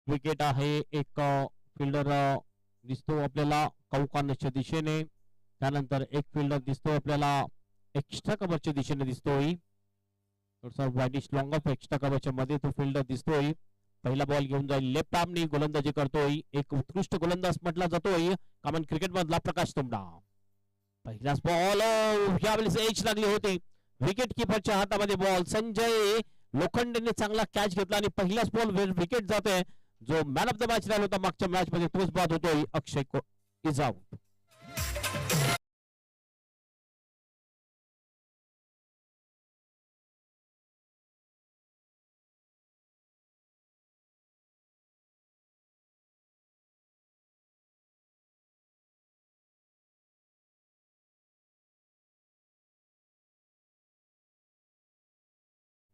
Wicket आहे. एक fielder दिसतो आपल्याला कौकानच्या दिशेने. त्यानंतर एक फिल्डर दिसतो आपल्याला एक्स्ट्रा कव्हरच्या दिशेने दिसतोय. थोडासा वाईडिश लॉंग ऑफ एक्स्ट्रा कव्हरच्या मध्ये तो फिल्डर दिसतोय. पहिला बॉल घेऊन जाईल लेफ्ट आर्मनी गोलंदाजी करतोय. एक उत्कृष्ट गोलंदाज म्हटला जातोय कॉमन क्रिकेट मधला प्रकाश तुंबडा. पहिलाच बॉल यावेळेस एज लागली होती. विकेट किपरच्या हातामध्ये बॉल. संजय लोखंडेने चांगला कॅच घेतला आणि पहिलाच बॉल विकेट जाते. जो मॅन ऑफ द मॅच राहिला होता मागच्या मॅच मध्ये तोच बाद होतोय. अक्षय इज आउट.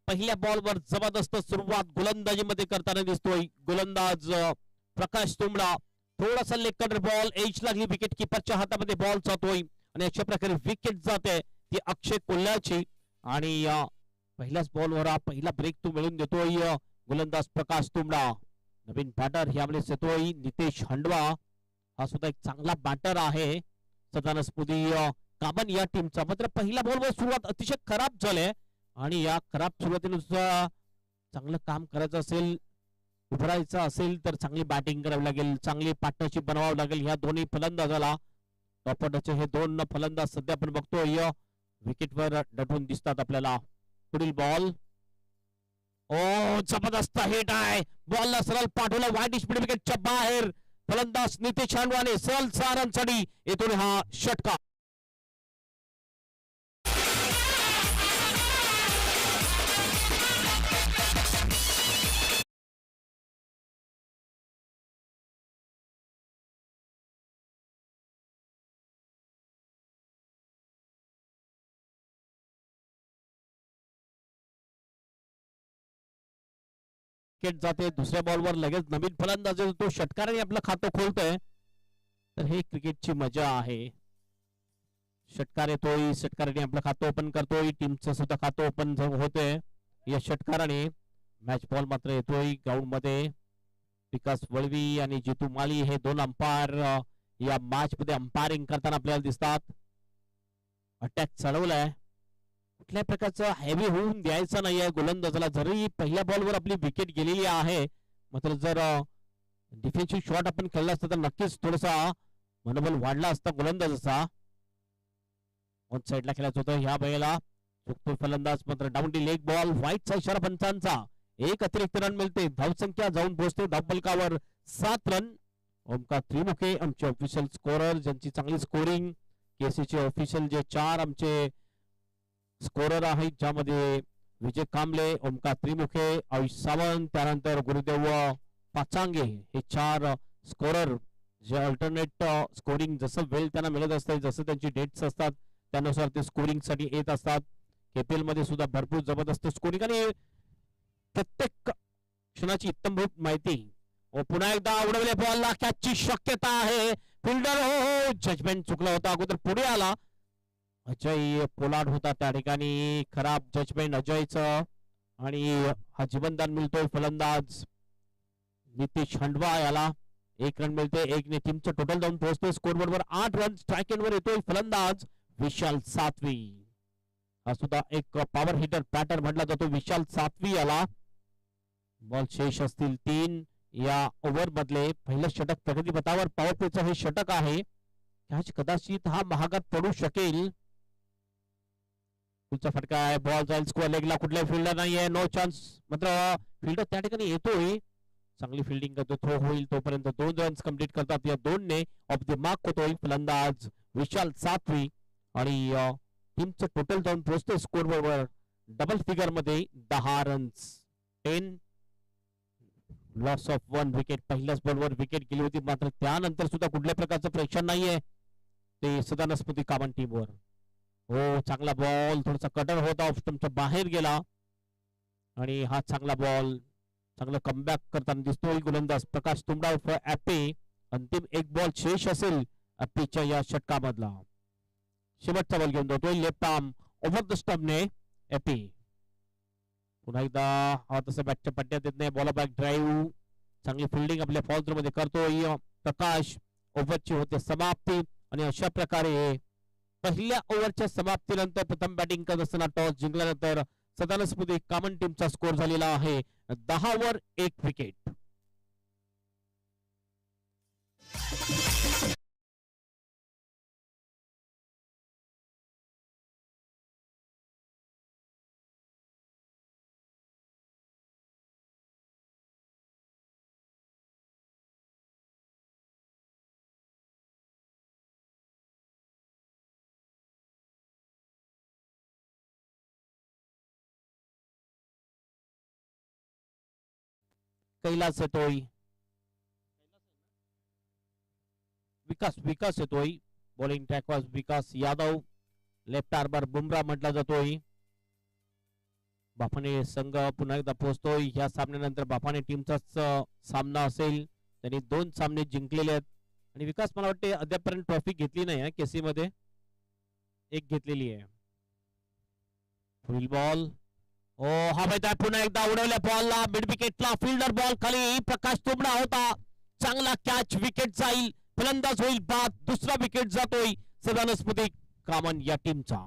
पहिल्या बॉलवर जबरदस्त सुरुवात गोलंदाजीमध्ये करताना दिसतोय गोलंदाज प्रकाश तुंबडा. थोडासा लेग कटर बॉल एज लागली. विकेट किपरच्या हातामध्ये बॉल जातोय आणि अशा प्रकारे विकेट जाते ती अक्षय कोल्ह्याची. आणि पहिल्याच बॉलवर पहिला ब्रेक तो मिळून देतोय गोलंदाज प्रकाश तुंबडा. नवीन बॅटर यावेळेस येतोय नितेश हंडवा. हा सुद्धा एक चांगला बॅटर आहे. सदानस्पदी कामन या टीमचा. मात्र पहिल्या बॉलवर सुरुवात अतिशय खराब झाली आणि या खराब सुरुवातीनुसार चांगलं काम करायचं असेल, उभरायचं असेल तर चांगली बॅटिंग करावी लागेल, चांगली पार्टनरशिप बनवावी लागेल. ह्या दोन्ही फलंदाजाला टॉप ऑर्डरचे हे दोन फलंदाज सध्या आपण बघतोय विकेटवर डटून दिसतात आपल्याला. पुढील बॉल जबरदस्त हिट आहे. बॉलला सरळ पाठवला वाईड स्पीड विकेटच्या बाहेर. फलंदाज नितेश हंडवाने सरळ सारांसाठी येथून हा षटकार. जाते दुसऱ्या बॉलवर लगेच नवीन फलंदाज तो षटकाराने आपलं खातं खोलतोय. तर हे क्रिकेटची मजा आहे. षटकार येतोय, षटकाराने आपलं खातं ओपन करतोय. टीमचं सुद्धा खातं ओपन होतंय या षटकाराने. मॅच बॉल मात्र येतोय ग्राउंड मध्ये. विकास वळवी आणि जितू माळी हे दोन अंपायर या मॅच मध्ये अंपायरिंग करताना आपल्याला दिसतात. अटॅक चढवलाय. कुठल्या प्रकारचं हेवी होऊन द्यायचं नाहीये गोलंदाजाला. जरी पहिल्या बॉलवर आपली विकेट गेलेली आहे, मात्र जर डिफेन्सिव्ह शॉट आपण खेळला असता तर नक्कीच थोडासा मनोबल वाढला असता गोलंदाजाचा. ऑन साइडला खेळायचं होतं ह्या वेळेला. चुकतो फलंदाज. मात्र डाऊन डी लेग बॉल. व्हाईटचा इशारा पंचांचा. एक अतिरिक्त रन मिळते. धावसंख्या जाऊन पोहोचते धावफलकावर 7 रन. ओमकार त्रिमुखे आमचे ऑफिशियल स्कोरर, ज्यांची चांगली स्कोरिंग. केसीचे ऑफिशियल जे 4 आमचे स्कोरर आहेत, ज्यामध्ये विजय कांबळे, ओमकार त्रिमुखे, आयुष सावंत, त्यानंतर गुरुदेव पाचांगे हे 4 स्कोरर जे अल्टरनेट स्कोरिंग जसं वेळ त्यांना मिळत असते, जसं त्यांची डेट्स असतात त्यानुसार ते स्कोरिंग साठी येत असतात. केपीएल मध्ये सुद्धा भरपूर जबरदस्त स्कोरिंग आणि प्रत्येक क्षणाची इत्तमभूत माहिती. पुन्हा एकदा उडवले बॉलला. कॅचची शक्यता आहे. फिल्डर हो जजमेंट चुकला होता. अगोदर पुढे आला अजय पोलार्ड होता त्या ठिकाणी. खराब जजमेंट अजयचं. आणि हा जीवनदान मिळतोय फलंदाज नितेश हंडवा याला. 1 रन मिळते. 1 ने टीमचं टोटल जाऊन पोहोचतोय स्कोर बरोबर 8 रन. स्ट्राईक एंडवर येतोय फलंदाज विशाल सातवी. हा सुद्धा एक पॉवर हिटर बॅटर म्हटला जातो विशाल सातवी याला. बॉल शेष असतील 3 या ओव्हर मधले. पहिलं षटक प्रगतीपथावर पॉवर प्लेचं हे षटक आहे. कॅच कदाचित हा महागात पडू शकेल. पुढचा फटका आहे. बॉल जाईल स्क्वेअर लेगला. कुठलाही फिल्डर नाहीये. No chance. मात्र फिल्डर त्या ठिकाणी येतोय. चांगली फिल्डिंग करतो. थ्रो होईल तोपर्यंत 2 रन्स कंप्लीट करतात. या 2 ने ऑफ द मार्क होतोय फलंदाज विशाल सातवी. आणि टीमचं टोटल जाऊन पोहोचतोय स्कोर बरोबर डबल फिगर मध्ये 10 रन्स. 10 loss of 1 wicket. पहिल्याच बॉलवर विकेट गेली होती, मात्र त्यानंतर सुद्धा कुठल्या प्रकारचं प्रेक्षण नाहीये ते सदानस्पती कामन टीमवर. हो चांगला बॉल. थोडासा कटर होता, ऑफ स्टंपच्या बाहेर गेला. आणि हा चांगला बॉल. चांगला कमबॅक करताना दिसतोय गोलंदाज प्रकाश तुंबडा उर्फ ऍपे. अंतिम 1 बॉल शेष असेल ऍपेच्या या षटकामधला. शेवटचा बॉल घेऊन जातोय लेफ्ट आर्म ओव्हर द स्टंपने ऍपे. पुन्हा एकदा हा तसं बॅटच्या पट्ट्यात येत नाही. बॉल बॅक ड्राईव्ह चांगली फिल्डिंग आपल्या फॉल मध्ये करतोय प्रकाश. ओव्हरची होते समाप्ती आणि अशा प्रकारे पहिल्या ओव्हरच्या समाप्तीनंतर प्रथम बॅटिंग करत असताना टॉस जिंकल्यानंतर सदानस्मृती कामन टीमचा स्कोर झालेला आहे 10 वर 1 विकेट. कैलास येतोय, विकास येतोय बॉलिंग ट्रॅकवर. विकास यादव लेफ्ट आर्मर बुमरा म्हटला जातोय. बाफाने संघ पुन्हा एकदा पोहोचतोय. या सामन्यानंतर बाफाने टीमचाच सामना असेल. त्यांनी 2 सामने जिंकलेले आहेत आणि विकास मला वाटते अद्यापर्यंत ट्रॉफी घेतली नाही केसी मध्ये, एक घेतलेली आहे. फुल बॉल. ओ हा मैदान पुन्हा एकदा उडवल्या बॉलला मिड विकेटला फिल्डर बॉल खाली प्रकाश तुंबडा होता. चांगला कॅच, विकेट जाईल, फलंदाज होईल बाद. दुसरा विकेट जातोय सदानस्मृती कामन या टीमचा.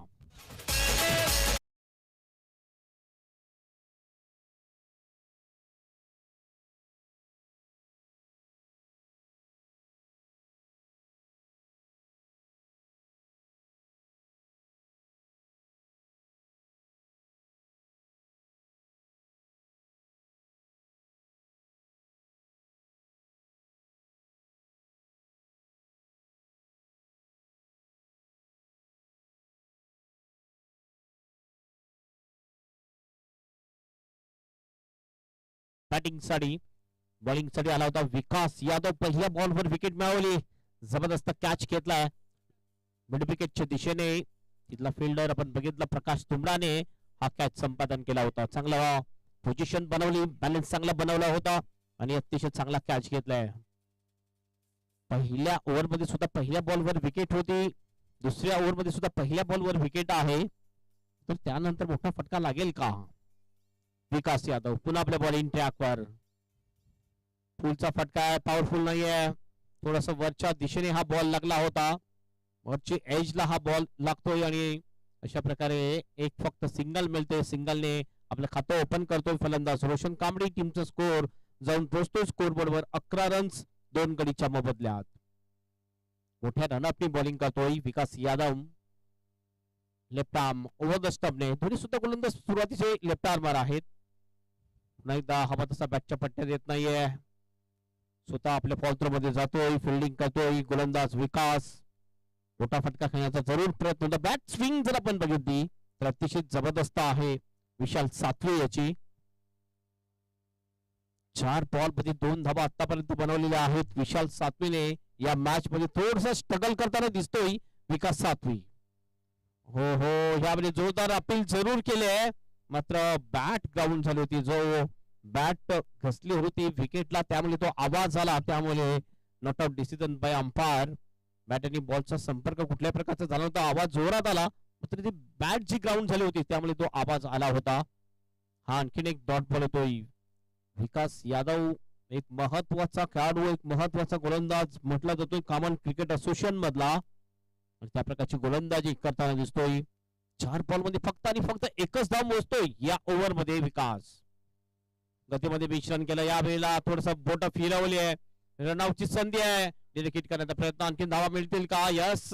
बॅटिंग साठी बॉलिंग साठी आला होता विकास यादव. पहिल्या बॉलवर विकेट मिळवली, जबरदस्त कॅच घेतलाय मिड विकेटच्या दिशेने. तिथला फिल्डर आपण बघितला प्रकाश तुंबडाने हा कॅच संपादन केला होता. चांगला पोझिशन बनवली, बॅलन्स चांगला बनवला होता आणि अतिशय चांगला कॅच घेतलाय. पहिल्या ओव्हरमध्ये सुद्धा पहिल्या बॉलवर विकेट होती, दुसऱ्या ओव्हरमध्ये सुद्धा पहिल्या बॉलवर विकेट आहे. तर त्यानंतर मोठा फटका लागेल का? विकास यादव पुन्हा आपल्या बॉलिंग ट्रॅकवर. फुलचा फटका आहे, पॉवरफुल नाहीये. थोडासा वरच्या दिशेने हा बॉल लागला होता, वरची एजला हा बॉल लागतोय आणि अशा प्रकारे एक फक्त सिंगल मिळते. सिंगलने आपलं खातं ओपन करतोय फलंदाज रोशन कांबळी. टीमचा स्कोर जाऊन पोहोचतोय स्कोर बोर्डवर 11 रन्स 2 गडीच्या मोबदल्यात. मोठ्या रनअपनी बॉलिंग करतोय Vikas Yadav. Left arm over the स्टंपने. दोन्ही सुद्धा गोलंदाज सुरुवातीचे लेफ्ट आर्मर आहेत. एकदा हवा तसा बॅटच्या पट्ट्यात येत नाहीये, स्वतः आपल्या फॉल मध्ये जातोय, फिल्डिंग करतोय गोलंदाज विकास. मोठा फटका खाण्याचा जरूर प्रयत्न होता. बॅट स्विंग जर आपण बघितली तर अतिशय जबरदस्त आहे विशाल सातवे याची. 4 बॉल मध्ये 2 धावा आतापर्यंत बनवलेल्या आहेत विशाल सातवीने. या मॅच मध्ये थोडस स्ट्रगल करताना दिसतोय विकास सातवी. हो यामध्ये जोरदार अपील जरूर केले, मात्र बॅट ग्राउंड झाली होती. जो बॅट घसली होती विकेटला त्यामुळे तो आवाज आला, त्यामुळे not out decision bye umpire. Bat आणि बॉलचा संपर्क कुठल्या प्रकारचा झाला होता, आवाज जोरात आला, मात्र ती बॅट जी ग्राउंड झाली होती त्यामुळे तो आवाज आला होता. हा आणखीन एक डॉट बॉल होतोय. विकास यादव एक महत्वाचा खेळाडू, एक महत्वाचा गोलंदाज म्हटला जातोय कॉमन क्रिकेट असोसिएशन मधला, त्या प्रकारची गोलंदाजी करताना दिसतोय. 4 बॉल मध्ये फक्त आणि फक्त एकच धाव मोजतोय या ओव्हर मध्ये विकास. गतीमध्ये 20 रन केला, या वेळेला थोडस बोट फिरवली आहे, रनआउटची संधी आहे, डेलिकेट करण्याचा प्रयत्न, आणखी धावा मिळतील का? यस,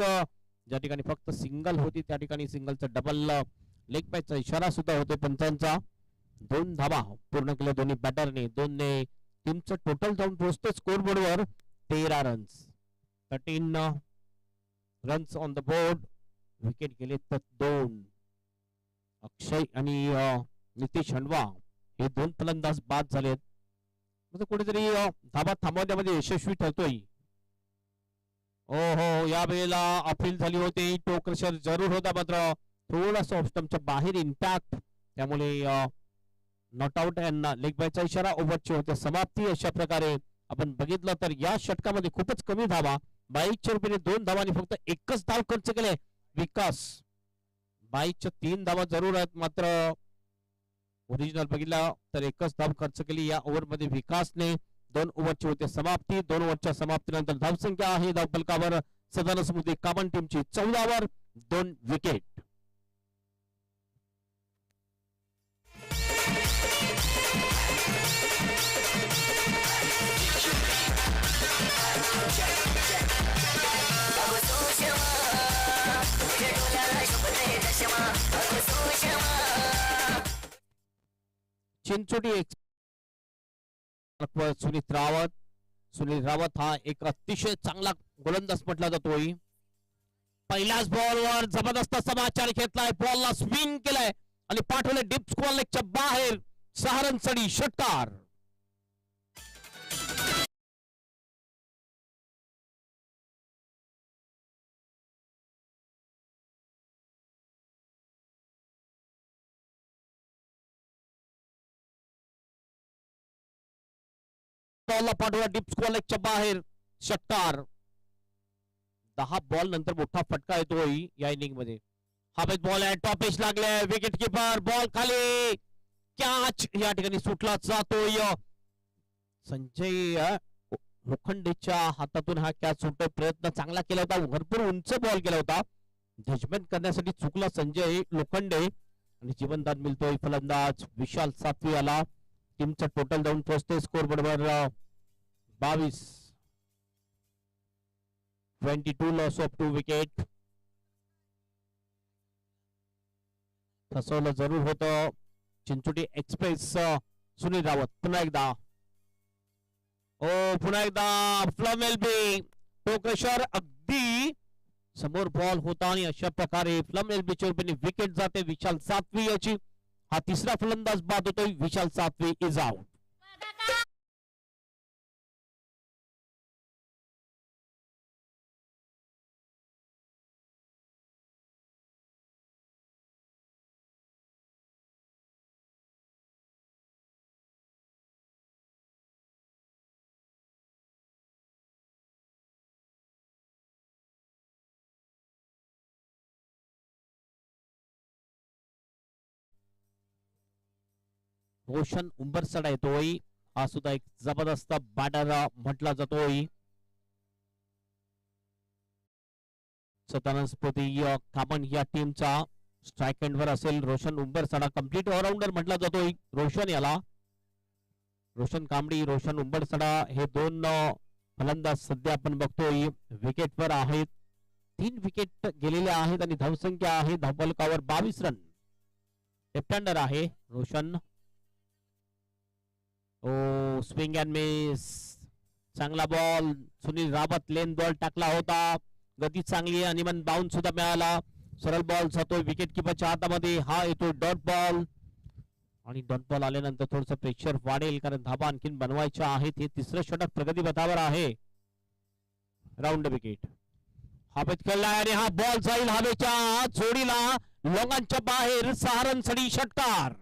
ज्या ठिकाणी फक्त सिंगल होती त्या ठिकाणी सिंगलचा डबल लेग पॅचचा इशारा सुद्धा होतो पंचांचा. 2 धावा पूर्ण केल्या दोन्ही बॅटरने. 2 ने टीमचं टोटल जाऊन पोहोचते स्कोर बोर्डवर 13 runs, 13 runs on the board. Wicket गेले तर 2. अक्षय आणि नितीश हंडवा हे 2 फलंदाज बाद झालेत. म्हणजे कुठेतरी धाबा थांबवण्यामध्ये यशस्वी ठरतोय. हो या वेळेला अपील झाली होती, टो क्रशर जरूर होता, मात्र थोडासा ऑफ स्टंपच्या बाहेर इम्पॅक्ट, त्यामुळे नॉट आउट यांना लेग बायचा इशारा. ओव्हरची होते समाप्ती. अशा प्रकारे आपण बघितलं तर या षटकामध्ये खूपच कमी धावा, 22च्या रुपयाने 2 धावांनी फक्त एकच धाव खर्च केले विकास. 22च्या 3 धावा जरूर आहेत, मात्र ओरिजिनल बघितला तर एकच धाव खर्च केली या ओव्हर मध्ये विकासने. 2 ओव्हरची होते समाप्ती. 2 ओव्हरच्या समाप्तीनंतर धावसंख्या आहे धावफलकावर सदन स्मृती कामन टीमची 14 वर 2 विकेट. चिंचोटी सुनील रावत हा एक अतिशय चांगला गोलंदाज म्हटला जातोय. पहिल्याच बॉलवर जबरदस्त समाचार घेतलाय. बॉलला स्विंग केलाय आणि पाठवले डीप स्क्वेअर लेगच्या बाहेर. 6 रनसाठी षटकार. बॉलला पाठवला डीप स्क्वेअर लेगच्या बाहेर. षटकार. 10 बॉल नंतर मोठा फटका येतोय या इनिंग मध्ये. हवेत बॉल आहे. टॉपेज लागले. विकेट किपर बॉल खाली. कॅच या ठिकाणी सुटला जातोय. संजय लोखंडेच्या हातातून हा कॅच सुटतोय. प्रयत्न चांगला केला होता. भरपूर उंच बॉल केला होता. जजमेंट करण्यासाठी चुकला संजय लोखंडे आणि जीवनदान मिळतोय फलंदाज विशाल सातवी आला. टीमचा टोटल जाऊन पोहोचते स्कोर बरोबर 22. 22 लॉस ऑफ 2 विकेट. फसवलं जरूर होतं चिंचोटी एक्सप्रेस. सुनील रावत पुन्हा एकदा. पुन्हा एकदा फ्लम एलबी. टोकेश्वर अगदी समोर बॉल होता आणि अशा प्रकारे फ्लम एलबीच्या रूपाने विकेट जाते विशाल सातवी याची. हा तिसरा फलंदाज बाद होतोय. विशाल सातवी इज आउट. रोशन उंबरसडा येतोय. हा सुद्धा एक जबरदस्त बॅटर म्हटला जातोय. सदानंदस्फूर्ती कामन या टीमचा स्ट्राइक एंड वर असेल. रोशन उंबरसडा कम्प्लीट ऑलराऊंडर म्हटला जातोय रोशन याला. रोशन कांबडी रोशन उंबरसडा हे 2 फलंदाज सध्या आपण बघतोय विकेट वर आहेत. 3 विकेट गेलेले आहेत आणि धावसंख्या आहे धावफलकावर 22 रन. लेफ्ट हँडर आहे रोशन. Swing and miss. चांगला बॉल. सुनील रावत लेन बॉल टाकला होता. गती चांगली आणि मन बाउन्स सुद्धा मिळाला. सरळ बॉल जातोय विकेट किपरच्या हातामध्ये. हा येतोय डॉट बॉल आणि डॉट बॉल आल्यानंतर थोडस प्रेशर वाढेल कारण धाबा आणखीन बनवायच्या आहेत. हे तिसरं षटक प्रगतीपथावर आहे. Round wicket. हवेत खेळलाय आणि हा बॉल जाईल हवेच्या जोडीला लोंगांच्या बाहेर. 6 रनसाठी षटकार.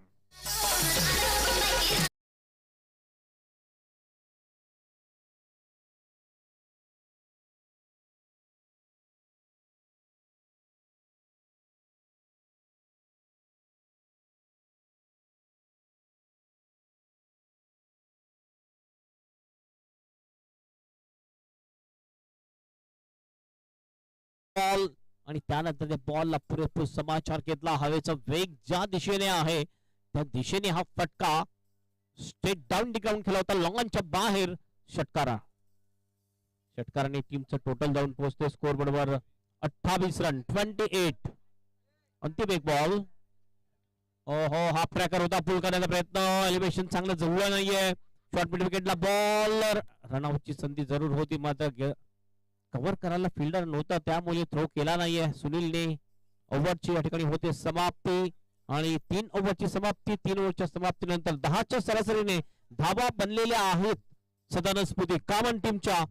बॉल आणि त्यानंतर त्या बॉलला पुरेपूर समाचार घेतला. हवेचा वेग ज्या दिशेने आहे त्या दिशेने हा फटका स्ट्रेट डाऊन दी ग्राउंड केला होता लॉंगांच्या बाहेर. षटकारा. षटकाराने टीमचं टोटल जाऊन पोहोचते स्कोर बरोबर 28 रन. 28. अंतिम एक बॉल. ओहो हा ट्रॅकर होता. पुल करण्याचा प्रयत्न. एलिव्हेशन चांगलं जुळलं नाहीये. शॉर्ट मिड विकेटला बॉल. रनआउटची संधी जरूर होती मात्र कव्हर करायला फिल्डर नव्हता त्यामुळे थ्रो केला नाहीये सुनीलने. ओव्हरची या ठिकाणी होते समाप्ती आणि 3 ओव्हरची समाप्ती. 3 ओव्हरच्या समाप्तीनंतर 10च्या सरासरीने धावा बनलेल्या आहेत सदानंदस्फूर्ती कामन टीमच्या.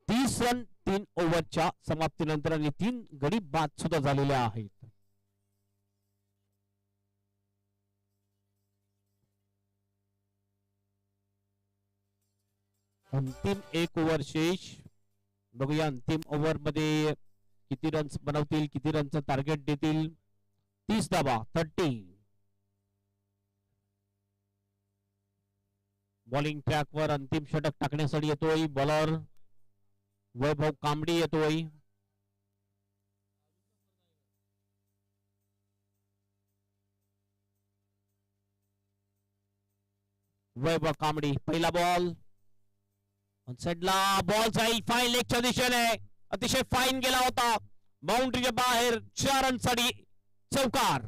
30 रन 3 ओव्हरच्या समाप्तीनंतर आणि 3 गडी बाद सुद्धा झालेल्या आहेत. अंतिम 1 ओव्हर शेष. बघूया अंतिम ओव्हर मध्ये किती रन्स बनवतील, किती रनचं टार्गेट देतील. 30 धावा 30. बॉलिंग ट्रॅकवर अंतिम षटक टाकण्यासाठी येतोय बॉलर वैभव कांबडी येतोय. वैभव कांबडी पहिला बॉल साइडला बॉल जाईल फाईन लेगच्या दिशेने अतिशय फाईन गेला होता बाउंड्रीच्या बाहेर 4 रनसाठी चौकार.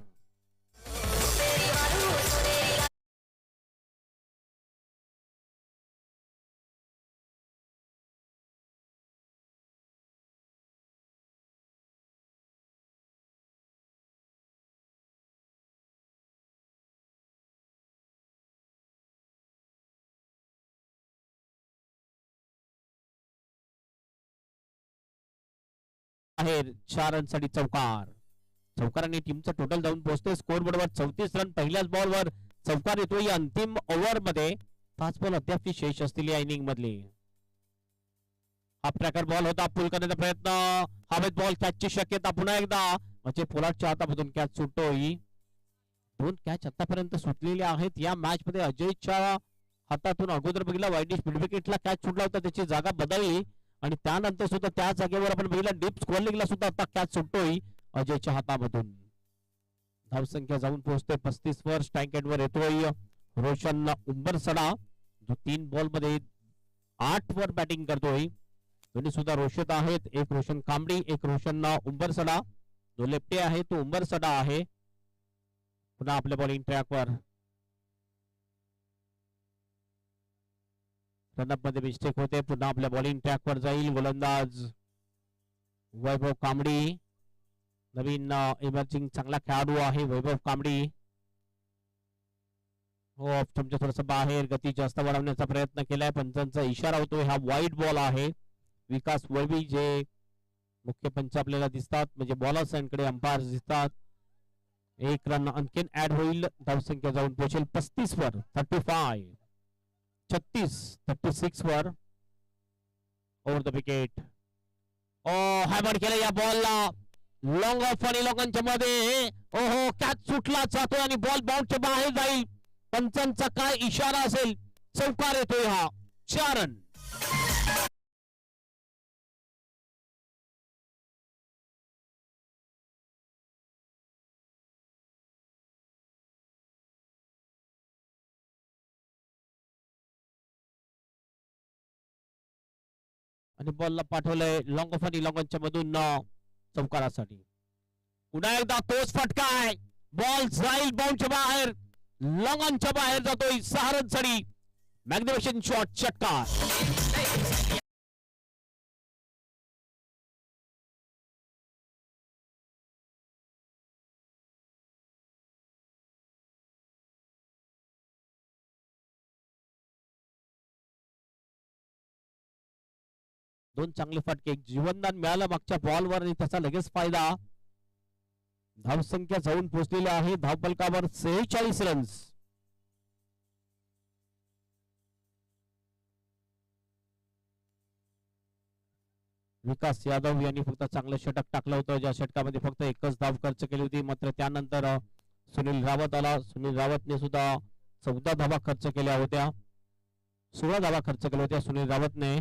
बाहेर 4 रनसाठी चौकार. चौकाराने टीमचा टोटल जाऊन पोहोचतोय स्कोर बोर्डवर 34 रन. पहिल्याच बॉलवर चौकार येतोय या अंतिम ओव्हर मध्ये. 5 बॉल अद्याप शेष असतील या इनिंग मधले. हाफ ट्रॅकर बॉल होता पुल करण्याचा प्रयत्न हवेत बॉल कॅचची शक्यता पुन्हा एकदा म्हणजे पोलार्डच्या हातामधून कॅच सुटतोय. 2 कॅच आतापर्यंत सुटलेले आहेत या मॅच मध्ये. अजयच्या हातातून अगोदर बघितला वाईडिश मिड विकेटला कॅच सुटला होता त्याची जागा बदलली आणि त्यानंतर सुद्धा त्या जागेवर आपण बघितलं डीप स्क्वेअरलिंगला सुद्धा आता कॅच सुटतोय अजयच्या हातामधून. धावसंख्या जाऊन पोहोचतोय 35 वर. स्ट्राईक एंडवर येतोय रोशन उंबरसडा जो 3 बॉल मध्ये 8 वर बॅटिंग करतोय. दोन्ही सुद्धा रोषित आहेत. एक रोशन कांबडी एक रोशन उंबरसडा. जो लेफ्टी आहे तो उंबरसडा आहे. पुन्हा आपल्या बॉलिंग ट्रॅकवर रनअप मध्ये मिस्टेक होते. पुन्हा आपल्या बॉलिंग ट्रॅकवर जाईल गोलंदाज वैभव कांबडी. नवीन इमर्जिंग चांगला खेळाडू आहे वैभव कांबडी. हो ऑफ स्टंपच्या थोडस बाहेर गती जास्त वाढवण्याचा प्रयत्न केलाय. पंचांचा इशारा होतोय हा वाईड बॉल आहे. विकास वळवी जे मुख्य पंच आपल्याला दिसतात म्हणजे बॉलर्स कडे अंपायर दिसतात. 1 रन आणखीन ऍड होईल. धावसंख्या जाऊन पोहोचेल 35 वर. 35 36 वर. Over the wicket. हॅमर केलं या बॉलला. लॉंग ऑफ आणि लोकांच्या मध्ये ओहो कॅच सुटला जातोय आणि बॉल बाउंडच्या बाहेर जाईल. पंचांचा काय इशारा असेल. चौकार येतोय हा. 4 रन. आणि बॉलला पाठवलंय लॉंग ऑफ आणि लॉंगॉनच्या मधून चौकारासाठी. पुन्हा एकदा तोच फटका आहे. बॉल जाईल बाउंडच्या बाहेर लॉंगॉनच्या बाहेर जातोय. 6 रनसाठी मॅग्निफिशंट शॉट षटकार. दोन चांगले फटके जीवनदान मिळालं मागच्या बॉलवर आणि त्याचा लगेच फायदा. धावसंख्या जाऊन पोहोचलेली आहे धावफलकावर 46 रन्स. विकास यादव यांनी फक्त चांगलं षटक टाकलं होतं ज्या षटकामध्ये फक्त 1च धाव खर्च केली होती. मात्र त्यानंतर सुनील रावत आला. सुनील रावतने सुद्धा 14 धावा खर्च केल्या होत्या. 16 धावा खर्च केल्या होत्या सुनील रावतने.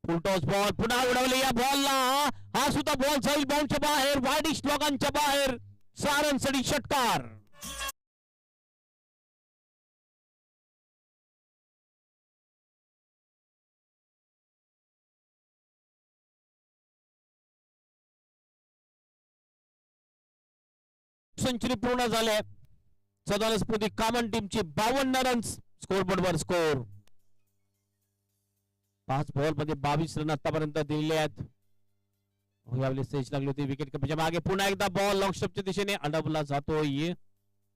फुलटॉस बॉल पुन्हा उडवली या बॉलला. हा सुद्धा बॉल जाईल बाउंडच्या बाहेर वाईडिश लोकांच्या बाहेर. 6 रनसाठी षटकार. सेंचुरी पूर्ण झाले. सदानस्फूर्ती कामन टीमची 52 रन्स स्कोर बोर्डवर स्कोर. 5 बॉल मध्ये 22 रन आतापर्यंत दिलेले आहेत. यावेळी स्टेज लागली होती विकेट कपच्या मागे. पुन्हा एकदा बॉल लॉंग स्टंपच्या दिशेने अडवला जातोय.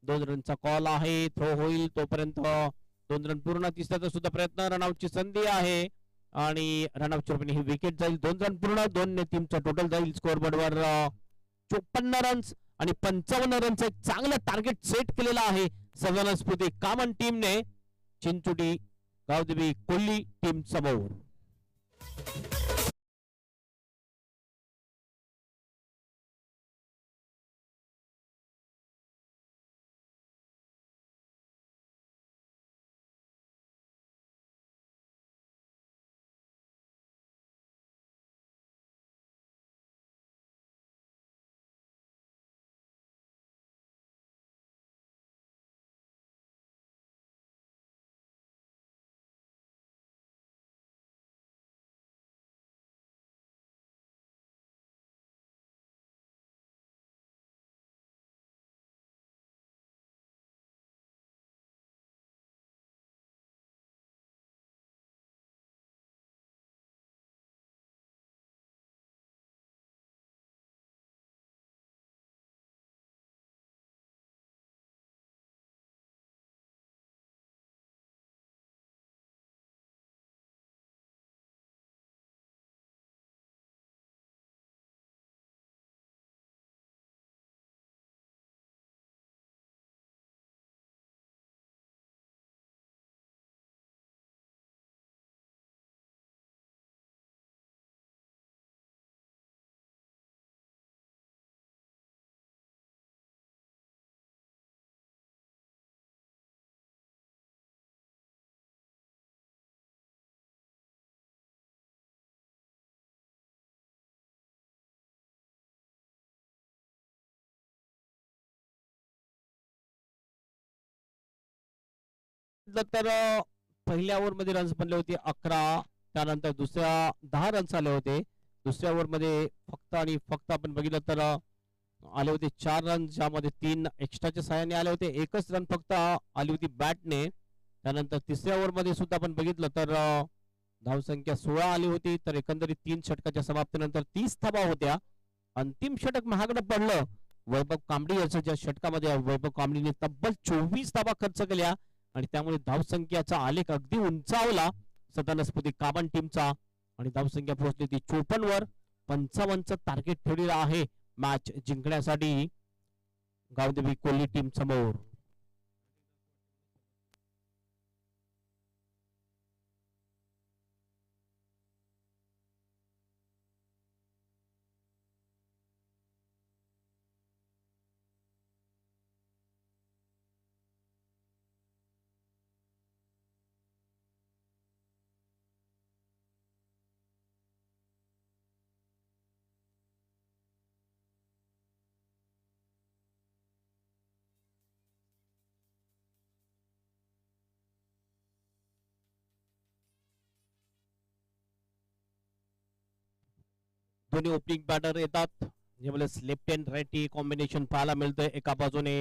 2 रनचा कॉल आहे. थ्रो होईल तोपर्यंत 2 रन पूर्ण. तिसऱ्याचा सुद्धा प्रयत्न. रनआउटची संधी आहे आणि रनआउटच्या रूपाने ही विकेट जाईल. 2 रन पूर्ण. 2 ने टीमचा टोटल जाईल स्कोर बोर्डवर 54 रन्स आणि 55 रनचं एक चांगलं टार्गेट सेट केलेलं आहे सदानस्फूर्ती कामन टीमने चिंचोटी गावदेवी कोल्ली टीम समोर. तर पहिल्या ओव्हर मध्ये रन्स बनले होते 11. त्यानंतर दुसऱ्या 10 रन्स आले होते. दुसऱ्या ओव्हर मध्ये फक्त आणि फक्त आपण बघितलं तर आले होते 4 रन, ज्यामध्ये 3 एक्स्ट्राच्या सहाय्याने आले होते. एकच रन फक्त आली होती बॅटने. त्यानंतर तिसऱ्या ओव्हर मध्ये सुद्धा आपण बघितलं तर धावसंख्या 16 आली होती. तर एकंदरीत 3 षटकाच्या समाप्तीनंतर 30 धावा होत्या. अंतिम षटक महागडं पडलं वैभव कांबडी याच्या ज्या षटकामध्ये वैभव कांबडीने तब्बल 24 धावा खर्च केल्या आणि त्यामुळे धावसंख्याचा आलेख अगदी उंचावला सदानस्पती काबन टीमचा आणि धावसंख्या पोहोचली ती 54 वर. 55चं टार्गेट ठेवलेलं आहे मॅच जिंकण्यासाठी गावदेवी कोल्ही टीम समोर. दोन्ही ओपनिंग बॅटर येतात. लेफ्ट हँड राईट कॉम्बिनेशन पाहायला मिळतंय. एका बाजूने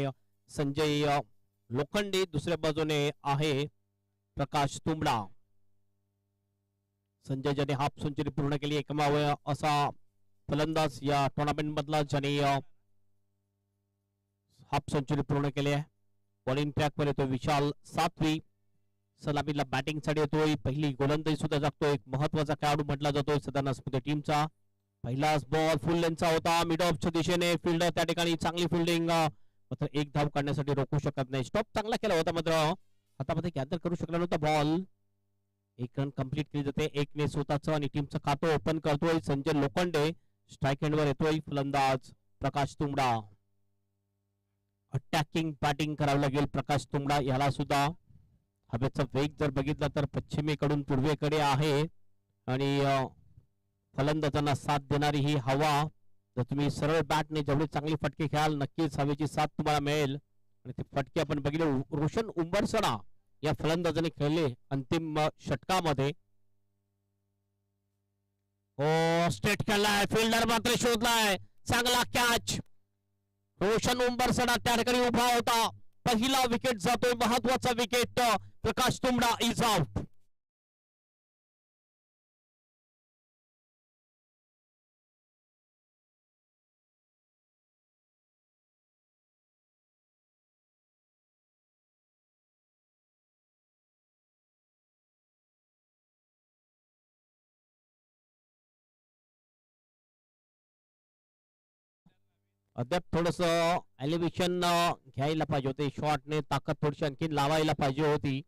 संजय लोखंडे, दुसऱ्या बाजूने आहे प्रकाश तुंबडा. संजय ज्याने हाफ सेंचुरी पूर्ण केली, एकमेव असा फलंदाज या टुर्नामेंट मधला ज्याने हाफ सेंचुरी पूर्ण केली आहे. बॉलिंग ट्रॅक वर येतो विशाल सातवी. सलामीला बॅटिंग साठी येतोय. पहिली गोलंदाजी सुद्धा जागतोय. एक महत्वाचा खेळाडू म्हटला जातोय सदानस्पती टीमचा. पहिलाच बॉल फुल लेंथचा होता मिड ऑफच्या दिशेने. फिल्डर त्या ठिकाणी चांगली फिल्डिंग, मात्र एक धाव काढण्यासाठी रोखू शकत नाही. स्टॉप चांगला केला होता मात्र हातामध्ये गॅदर करू शकला नव्हता बॉल. एक रन कंप्लीट केली जाते. एकने स्वतःचं आणि टीमचं खातं ओपन करतोय संजय लोखंडे. स्ट्राईक हँडवर येतोय फलंदाज प्रकाश तुंबडा. अटॅकिंग बॅटिंग करावं लागेल प्रकाश तुंबडा याला सुद्धा. हवेचा वेग जर बघितला तर पश्चिमेकडून पूर्वेकडे आहे आणि फलंदाजांना साथ देणारी ही हवा. जर तुम्ही सरळ बॅटने जेवढे चांगले फटके खेळाल नक्कीच हवेची साथ तुम्हाला मिळेल. आणि ते फटके आपण बघितले रोशन उंबरसडा या फलंदाजाने खेळले अंतिम षटकामध्ये. हो स्ट्रेट खेळलाय, फिल्डर मात्र शोधलाय. चांगला कॅच. रोशन उंबरसडा त्या ठिकाणी उभा होता. पहिला विकेट जातोय, महत्वाचा wicket. Prakash Tumbda is out. अद्याप थोडस एलिव्हेशन घ्यायला पाहिजे होते. शॉटने ताकद थोडीशी आणखी लावायला पाहिजे होती.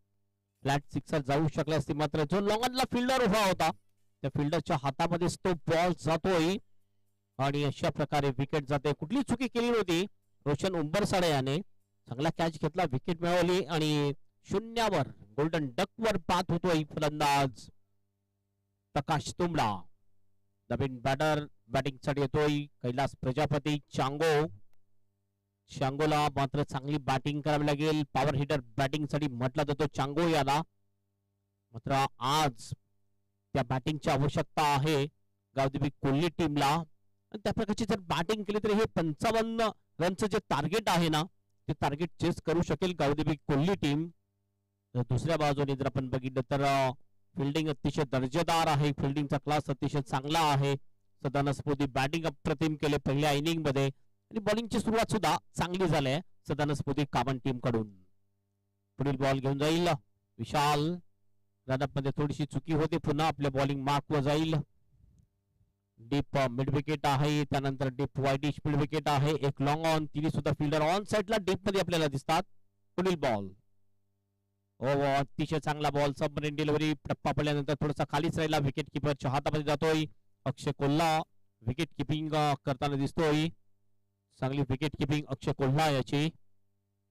फ्लॅट सिक्सर जाऊ शकले असते मात्र जो लॉंगनला फिल्डर उभा होता त्या फिल्डरच्या हातामध्ये तो बॉल जातोय आणि अशा प्रकारे विकेट जाते. कुठली चुकी केली नव्हती रोशन उंबरसाडे याने. चांगला कॅच घेतला, विकेट मिळवली आणि शून्यावर गोल्डन डक वर बाद होतोय फलंदाज प्रकाश तुंबडा. नवीन बॅटर बॅटिंग साठी येतोय कैलास प्रजापती चांगो. चांगोला मात्र चांगली बॅटिंग करावी लागेल. पॉवर हिटर बॅटिंग साठी म्हटला जातो चांगो याला. मात्र आज त्या बॅटिंगची आवश्यकता आहे गावदेवी कोल्ही टीमला. त्या प्रकारची जर बॅटिंग केली तर हे 55 रनचं जे टार्गेट आहे ना ते टार्गेट चेस करू शकेल गावदेवी कोल्ही टीम. दुसऱ्या बाजूने जर आपण बघितलं तर फिल्डिंग अतिशय दर्जेदार आहे. फिल्डिंगचा क्लास अतिशय चांगला आहे. सदानस्पती बॅटिंग अप्रतिम केले पहिल्या इनिंग मध्ये आणि बॉलिंगची सुरुवात सुद्धा चांगली झाली आहे सदानस्पती काबन टीम कडून. पुढील बॉल घेऊन जाईल विशाल. रनअप मध्ये थोडीशी चुकी होते, पुन्हा आपल्या बॉलिंग मार्क वर जाईल. डीप मिड विकेट आहे, त्यानंतर डीप वाईडिश मिड विकेट आहे. एक लॉंग ऑन, तिन्ही सुद्धा फिल्डर ऑन साइडला डीप मध्ये आपल्याला दिसतात. पुढील बॉल अतिशय चांगला बॉल. सबमरीन डिलिव्हरी, टप्पा पडल्यानंतर थोडासा खालीच राहिला. विकेट किपरच्या हातामध्ये जातोय. अक्षय कोल्हा विकेट किपिंग करताना दिसतोय. चांगली विकेट किपिंग अक्षय कोल्हा याची.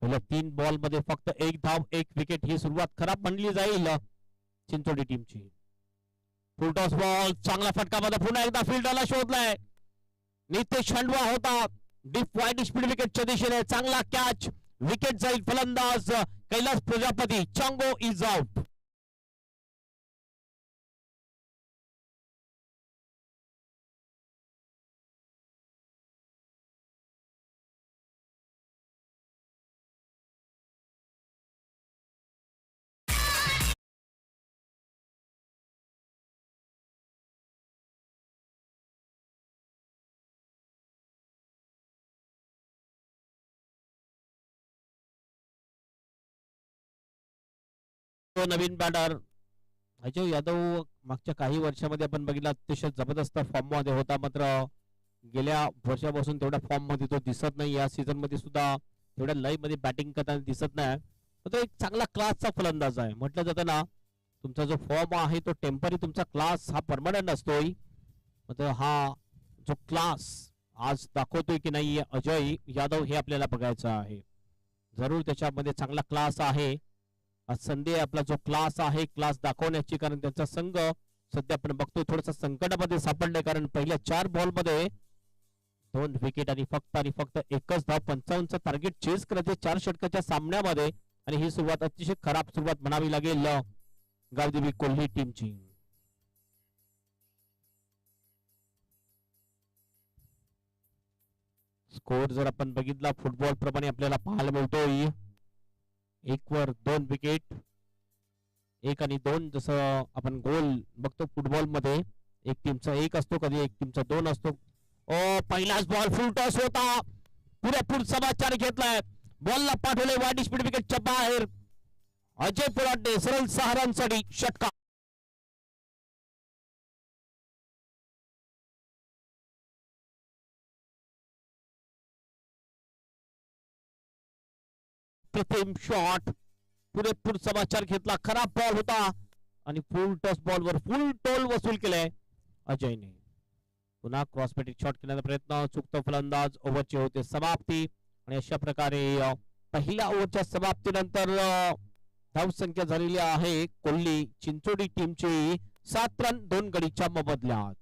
पहिल्या 3 बॉल मध्ये फक्त 1 धाव 1 विकेट. ही सुरुवात खराब म्हणली जाईल चिंचोली टीमची. फुल टॉस बॉल, चांगला फटका मध्ये पुन्हा एकदा फिल्डरला शोधलाय. नितेश हंडवा होता डीप वाईड स्पीड विकेटच्या दिशेने. चांगला कॅच, विकेट जाईल. फलंदाज कैलास प्रजापती चांगो इज आउट. नवीन बॅटर अजय यादव मागच्या काही वर्षामध्ये आपण बघितला अतिशय जबरदस्त फॉर्म मध्ये होता, मात्र गेल्या वर्षापासून तेवढ्या फॉर्म मध्ये तो दिसत नाही. या सीझन मध्ये सुद्धा तेवढ्या लय मध्ये बॅटिंग करताना दिसत नाही. तो एक चांगला क्लासचा फलंदाज आहे. म्हटलं जातं ना, तुमचा जो फॉर्म आहे तो टेम्पररी, तुमचा क्लास हा परमनंट नसतोय. मात्र हा जो क्लास आज दाखवतोय की नाही अजय यादव हे आपल्याला बघायचं आहे. जरूर त्याच्यामध्ये चांगला क्लास आहे. आज संधी आपला जो क्लास आहे क्लास दाखवण्याची, कारण त्यांचा संघ सध्या आपण बघतोय थोडासा संकटामध्ये सापडले, कारण पहिल्या 4 बॉल मध्ये 2 विकेट आणि फक्त एकच धाव. 55चा टार्गेट चेस करते 4 षटकाच्या सामन्यामध्ये, आणि ही सुरुवात अतिशय खराब सुरुवात म्हणावी लागेल गावदेवी कोल्ही टीमची. स्कोर जर आपण बघितला फुटबॉल प्रमाणे आपल्याला पाहायला मिळतोय 1 वर 2 विकेट, 1 आणि 2. जसं आपण गोल बघतो फुटबॉल मध्ये, एक टीमचा 1 असतो, कधी एक टीमचा 2 असतो. पहिलाच बॉल फुल टॉस होता, पुरेपूर समाचार घेतलाय, बॉलला पाठवले वाईड स्पीड विकेटच्या बाहेर. अजय पुराडे सरळ 6 रनसाठी षटकार. प्रथम शॉट, पुरेपूर समाचार घेतला, खराब बॉल होता आणि फुल टॉस बॉलवर फुल टोल वसूल केलाय अजयने. पुन्हा क्रॉस बॅटिंग शॉट घेण्याचा प्रयत्न, चुकतो फलंदाज, ओव्हरची होते समाप्ती. आणि अशा प्रकारे पहिल्या ओव्हरच्या समाप्तीनंतर धावसंख्या झालेली आहे कोल्ही चिंचोडी टीमची 7 रन 2 गडीच्या मोबदल्यात.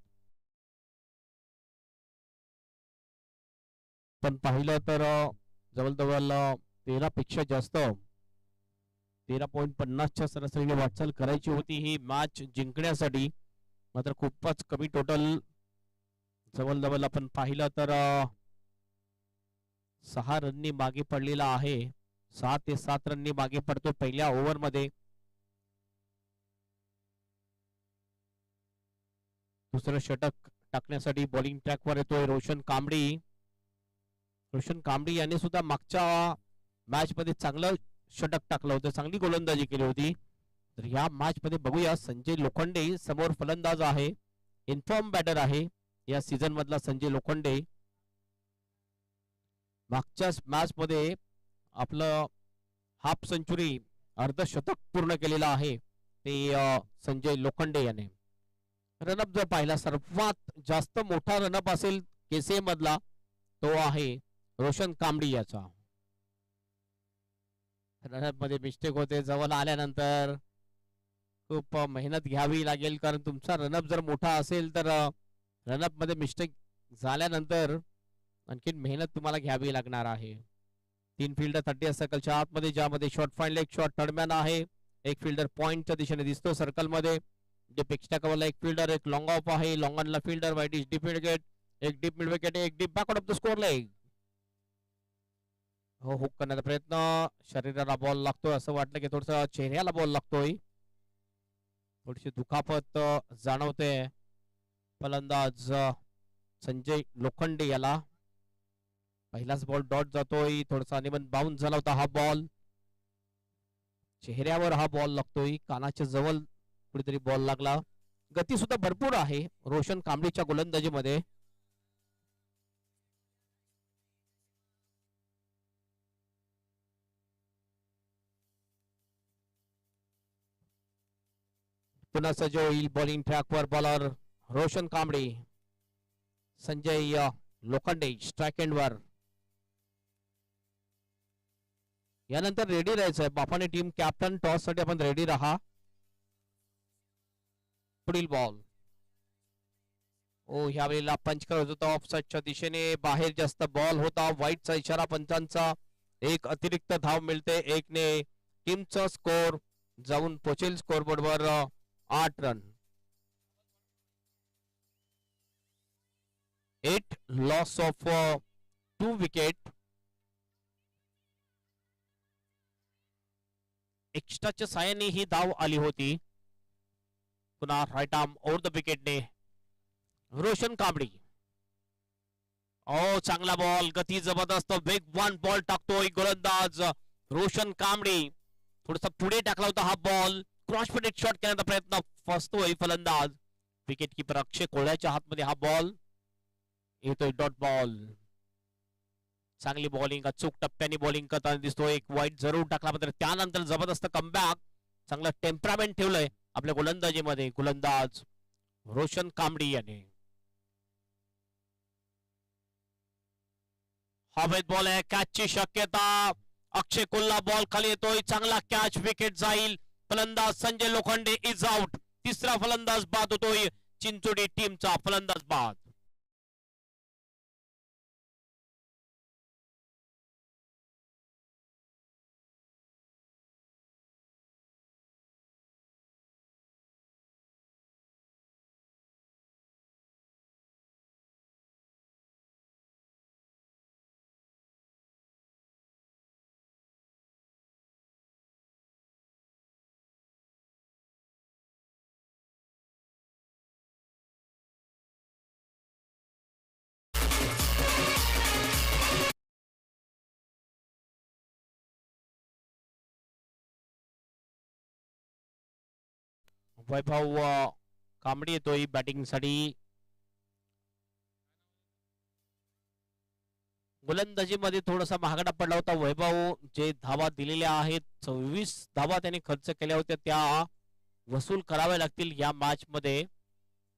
पण पाहिलं तर जवळजवळ 13 पेक्षा जास्त 13.50च्या सरासरीने वाटचाल करायची होती ही मॅच जिंकण्यासाठी, मात्र खूपच कमी टोटल. जवळजवळ आपण पाहिलं तर 6 रननी मागे पडलेला आहे. 6 ते 7 रननी मागे पडतो पहिल्या ओव्हर मध्ये. दुसरं षटक टाकण्यासाठी बॉलिंग ट्रॅकवर येतोय रोशन कांबडी. रोशन कांबडी याने सुद्धा मागच्या मॅच मध्ये चांगलं षटक टाकलं होतं, चांगली गोलंदाजी केली होती. तर या मॅच मध्ये बघूया संजय लोखंडे समोर फलंदाज आहे, इन्फॉर्म बॅटर आहे या सीझन मधला संजय लोखंडे. मागच्या मॅच मध्ये आपलं हाफ सेंचुरी अर्धशतक पूर्ण केलेलं आहे ते संजय लोखंडे याने. रनअप जर पाहिला सर्वात जास्त मोठा रनअप असेल केसीए मधला तो आहे रोशन कांबडी याचा. रनअप मध्ये मिस्टेक होते, जवळ आल्यानंतर खूप मेहनत घ्यावी लागेल, कारण तुमचा रनअप जर मोठा असेल तर रनअप मध्ये मिस्टेक झाल्यानंतर आणखीन मेहनत तुम्हाला घ्यावी लागणार आहे. 3 फिल्डर 30 सर्कलच्या आतमध्ये, ज्यामध्ये short fine leg shot third man आहे, एक फिल्डर पॉइंटच्या दिशेने दिसतो सर्कल मध्ये, डीप एक्स्ट्रा कव्हरला एक फिल्डर, एक लॉंग ऑफ आहे, लॉंग ऑनला फिल्डर, वाईट इज डीप विकेट, एक डीप मिड विकेट, एक deep back out of the score leg. हो हुक करण्याचा प्रयत्न, शरीराला बॉल लागतोय, असं वाटलं की थोडस चेहऱ्याला बॉल लागतोय, थोडीशी दुखापत जाणवते फलंदाज संजय लोखंडे याला. पहिलाच बॉल डॉट जातोय, थोडासा अनिवन बाउन्स झाला होता हा बॉल, चेहऱ्यावर हा बॉल लागतोय, कानाच्या जवळ कुठेतरी बॉल लागला. गती सुद्धा भरपूर आहे रोशन कांबळीच्या गोलंदाजीमध्ये. पुन्हा सज्ज होईल बॉलिंग ट्रॅकवर बॉलर रोशन कांबळी, संजय लोखंडे स्ट्राइक एंडवर. यानंतर रेडी राहायचंय बापाने टीम कॅप्टन, टॉस साठी आपण रेडी राहा. पुढील बॉल, ह्या वेळेला पंच करत होता ऑफसाइडच्या दिशेने, बाहेर जास्त बॉल होता, वाईटचा इशारा पंचांचा, एक अतिरिक्त धाव मिळते, 1 ने टीमचा स्कोर जाऊन पोचेल स्कोर बोर्डवर 8 रन. 8 loss of 2 wicket. एक्स्ट्राच्या साहाय्याने ही धाव आली होती. पुन्हा राईट आर्म ओव्हर द विकेटने रोशन कांबळी. ओ चांगला बॉल, गती जबरदस्त, वेगवान बॉल टाकतोय गोलंदाज रोशन कांबळी. थोडासा पुढे टाकला होता हा बॉल, क्रॉस फिटेड शॉट करण्याचा प्रयत्न, फसतोय फलंदाज. विकेट किपर अक्षय कोळ्याच्या हातमध्ये हा बॉल येतोय. Dot ball. चांगली बॉलिंग, अचूक टप्प्याने बॉलिंग करताना दिसतोय. एक वाईट जरूर टाकला, मात्र त्यानंतर जबरदस्त कमबॅक, चांगलं टेम्परामेंट ठेवलंय आपल्या गोलंदाजीमध्ये गोलंदाज रोशन कांबळी याने. हवेत बॉल आहे, कॅचची शक्यता. अक्षय कोल्हा बॉल खाली येतोय, चांगला कॅच, विकेट जाईल. फलंदाज संजय लोखंडे इज आउट. तिसरा फलंदाज बाद होतोय चिंचोडी टीमचा फलंदाज बाद. वैभव कांबळी येतोय बॅटिंग साठी. गोलंदाजीमध्ये थोडासा महागडा पडला होता वैभव. जे धावा दिलेल्या आहेत 26 धावा त्याने खर्च केल्या होत्या, त्या वसूल कराव्या लागतील या मॅच मध्ये.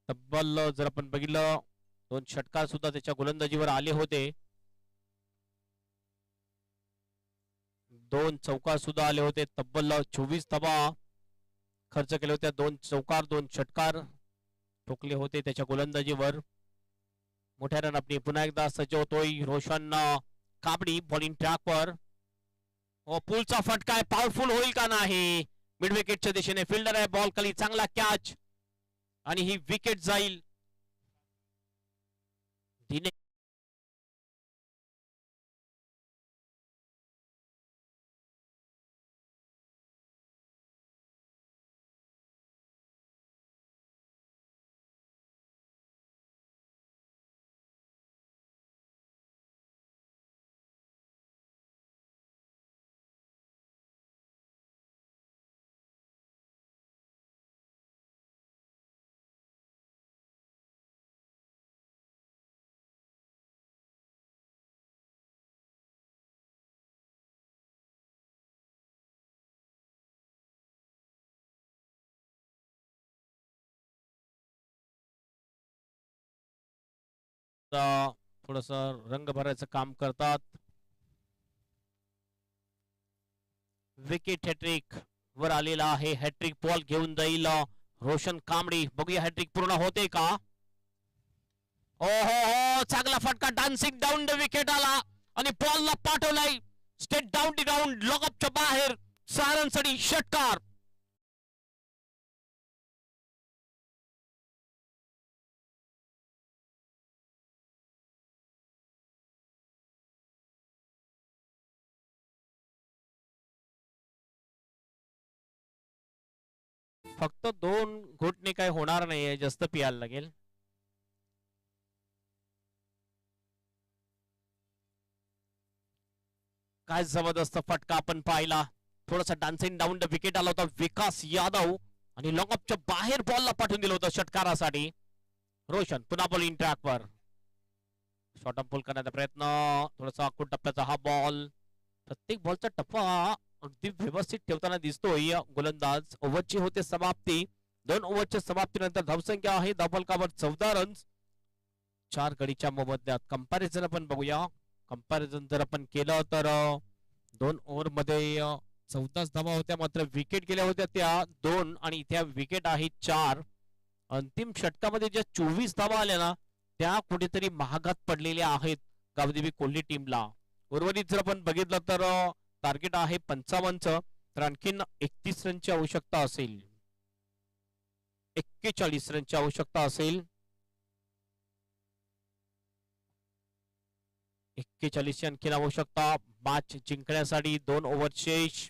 तब्बल जर आपण बघितलं 2 षटकार सुद्धा त्याच्या गोलंदाजीवर आले होते, 2 चौकार सुद्धा आले होते. तब्बल 24 धावा खर्च केले होते, 2 चौकार 2 षटकार ठोकले होते त्याच्या गोलंदाजीवर. मोठ्या रन आपली पुन्हा एकदा सज्ज होतोय रोशन कांबळी बॉलिंग ट्रॅकवर. पुलचा फटका आहे, पॉवरफुल होईल का नाही. मिड विकेटच्या दिशेने फिल्डर आहे, बॉल खाली, चांगला कॅच आणि ही विकेट जाईल. दिने थोडस रंग भरायचं काम करतात. विकेट हॅट्रिक वर आलेला आहे. हॅट्रिक बॉल घेऊन जाईल रोशन कांबळी. बघूया हॅट्रिक पूर्ण होते का. ओ हो हो, चांगला फटका, डान्सिंग डाऊन द विकेट आला आणि बॉलला पाठवलाय स्टेट डाऊन द ग्राउंड, लॉकअपच्या बाहेर. 6 रनसाठी षटकार. फक्त 2 घोटणे काय होणार नाहीये, जास्त पियायला लागेल. काय जबरदस्त फटका आपण पाहिला. थोडासा डान्सिंग डाऊन द विकेट आला होता विकास यादव आणि लॉंगअपच्या बाहेर बॉलला पाठवून दिलं होतं षटकारासाठी. रोशन पुन्हा बॉलिंग ट्रॅकवर, शॉर्ट पुल करण्याचा प्रयत्न. थोडासा आखूड टप्प्याचा हा बॉल, प्रत्येक बॉलचा टप्पा अगदी व्यवस्थित ठेवताना दिसतोय गोलंदाज. ओव्हरची होते समाप्ती. 2 ओव्हरच्या समाप्तीनंतर धावसंख्या आहे धावफलकावर 14 रन्स 4 गडीच्या मोबदल्यात. कंपॅरिझन आपण बघूया. कंपॅरिझन जर आपण केलं तर 2 ओव्हर मध्ये 14 धावा होत्या, मात्र विकेट गेल्या होत्या त्या 2 आणि त्या विकेट आहेत 4. अंतिम षटकामध्ये ज्या 24 धावा आल्या ना, त्या कुठेतरी महागात पडलेल्या आहेत गावदेवी कोल्हे टीमला. उर्वरित जर आपण बघितलं तर टार्गेट आहे 55चं, तर आणखीन 31 रनची आवश्यकता असेल, 41 रनची आवश्यकता असेल. 41 ची आणखीन आवश्यकता मॅच जिंकण्यासाठी. 2 ओव्हर शेष,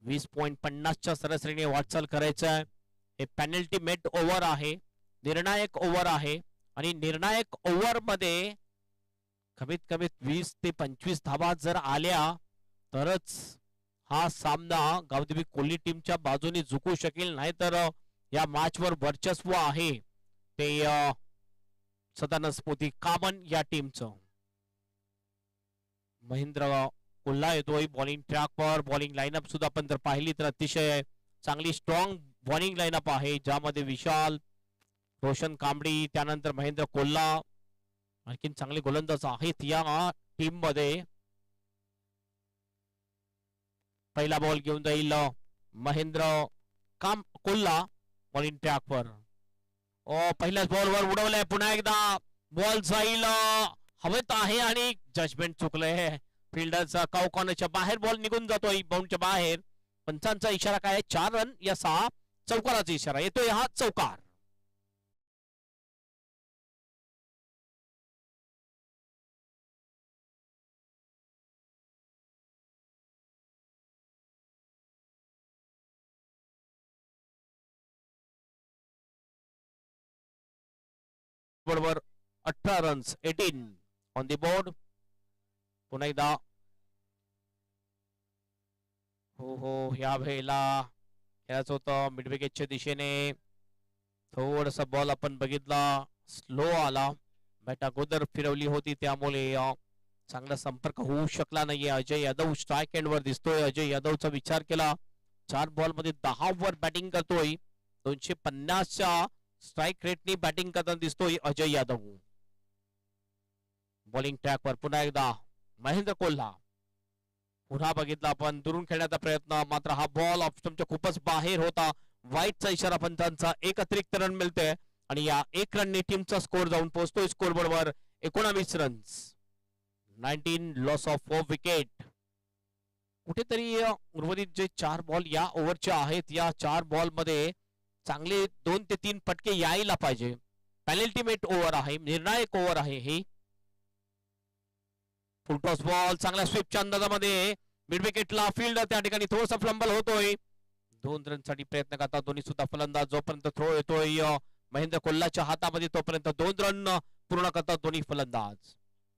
20.50च्या सरासरीने वाटचाल करायचं आहे. हे पेनल्टी मेट ओव्हर आहे, निर्णायक ओव्हर आहे आणि निर्णायक ओव्हर मध्ये कमीत कमी 20 ते 25 धावा जर आल्या तरच हा सामना गावदेवी कोल्ही टीमच्या बाजूने झुकू शकेल. नाहीतर या मॅच वर वर्चस्व आहे ते सदानंद स्फूर्ती कामन या टीमचं. महेंद्र कोल्हा येतोय बॉलिंग ट्रॅकवर. बॉलिंग लाईनअप सुद्धा आपण जर पाहिली तर अतिशय चांगली स्ट्रॉंग बॉलिंग लाईनअप आहे, ज्यामध्ये विशाल, रोशन कांबडी, त्यानंतर महेंद्र कोल्हा, आणखीन चांगले गोलंदाज आहेत या टीम मध्ये. पहिला बॉल घेऊन जाईल महेंद्र कोल्हा बॉलिंग ट्रॅकवर. पहिल्याच बॉलवर उडवलंय, पुन्हा एकदा बॉल जाईल हवेत आहे आणि जजमेंट चुकलंय फिल्डरचा. कॉर्नरच्या बाहेर बॉल निघून जातोय, बाउंडच्या बाहेर. पंचांचा इशारा काय? 4 रन या 6 चौकाराचा इशारा येतोय, हा चौकार. बरोबर 18 रन्स, 18 ऑन द बोर्ड. पुन्हा एकदा हो या वेळेला खेळायचं होतं मिड विकेटच्या दिशेने. थोडसा बॉल आपण बघितला, स्लो आला, बॅट अगोदर फिरवली होती, त्यामुळे चांगला संपर्क होऊ शकला नाहीये. अजय यादव स्ट्राईक एंड वर दिसतोय. अजय यादवचा विचार केला, 4 बॉल मध्ये 10 ओव्हर बॅटिंग करतोय, 250च्या स्ट्राईक रेटनी बॅटिंग करताना दिसतोय अजय यादव. बॉलिंग ट्रॅकवर पुन्हा एकदा महेंद्र कोल्हा. पुन्हा बघितला आपण दुरून खेळण्याचा प्रयत्न, मात्र हा बॉल ऑफ स्टंपच्या खूपच बाहेर होता. वाईटचा इशारा पंचांचा. एक अतिरिक्त रन मिळते आणि या 1 रनने टीमचा स्कोर जाऊन पोहोचतोय स्कोर बोर्डवर 19 रन्स. 19 loss of 4 wicket. कुठेतरी उर्वरित जे 4 बॉल या ओव्हरचे आहेत, या 4 बॉल मध्ये चांगले 2 ते 3 फटके यायला पाहिजे. पेनल्टी मेट ओव्हर आहे, निर्णायक ओव्हर आहे हे. फुलटॉस बॉल चांगल्या स्वीपच्या अंदाजामध्ये मिड विकेटला. फील्डर त्या ठिकाणी थोडासा फ्लंबल होतोय. 2 रन साठी प्रयत्न करतात दोन्ही सुद्धा फलंदाज. जोपर्यंत थ्रो येतोय महेंद्र कोल्हाच्या हातामध्ये, तोपर्यंत 2 रन पूर्ण करतात दोन्ही फलंदाज.